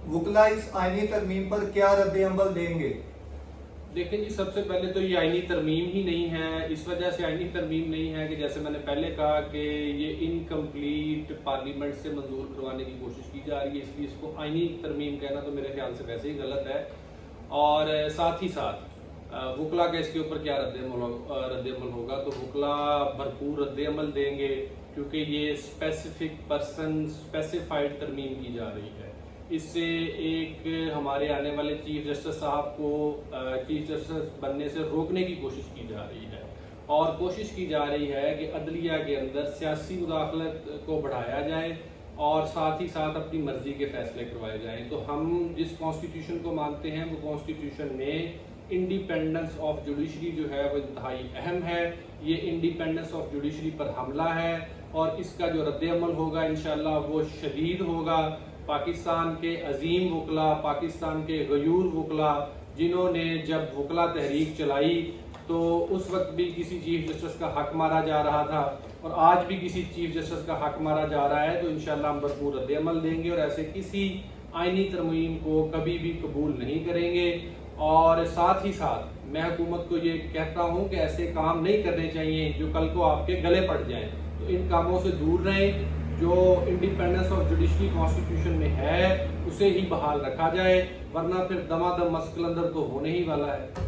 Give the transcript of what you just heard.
वकला इस आईनी तरमीम पर क्या रद्द अमल देंगे? देखें जी, सबसे पहले तो ये आईनी तरमीम ही नहीं है। इस वजह से आईनी तरमीम नहीं है कि जैसे मैंने पहले कहा कि ये इनकम्प्लीट पार्लियामेंट से मंजूर करवाने की कोशिश की जा रही है, इसलिए इसको आईनी तरमीम कहना तो मेरे ख्याल से वैसे ही गलत है। और साथ ही साथ वकला का इसके ऊपर क्या रद्द अमल होगा, तो वकला भरपूर रद्द अमल देंगे, क्योंकि ये स्पेसिफिक पर्सन स्पेसिफाइड तरमीम की जा रही है। इससे एक हमारे आने वाले चीफ जस्टिस साहब को चीफ जस्टिस बनने से रोकने की कोशिश की जा रही है, और कोशिश की जा रही है कि अदलिया के अंदर सियासी मुदाखलत को बढ़ाया जाए और साथ ही साथ अपनी मर्जी के फैसले करवाए जाएं। तो हम जिस कॉन्स्टिट्यूशन को मानते हैं वो कॉन्स्टिट्यूशन में इंडिपेंडेंस ऑफ जुडिशरी जो है वो इंतहाई अहम है। ये इंडिपेंडेंस ऑफ जुडिशरी पर हमला है और इसका जो रद्द अमल होगा इंशाअल्लाह वो शदीद होगा। पाकिस्तान के अजीम वकला, पाकिस्तान के गयूर वकला, जिन्होंने जब वकला तहरीक चलाई तो उस वक्त भी किसी चीफ जस्टिस का हक मारा जा रहा था और आज भी किसी चीफ जस्टिस का हक मारा जा रहा है, तो इंशाअल्लाह हम भरपूर रद्द अमल देंगे और ऐसे किसी आईनी तरमीम को कभी भी कबूल नहीं करेंगे। और साथ ही साथ मैं हुकूमत को ये कहता हूँ कि ऐसे काम नहीं करने चाहिए जो कल को आपके गले पड़ जाएं, तो इन कामों से दूर रहें। जो इंडिपेंडेंस ऑफ जुडिशरी कॉन्स्टिट्यूशन में है उसे ही बहाल रखा जाए, वरना फिर दमादम मस्कल अंदर तो होने ही वाला है।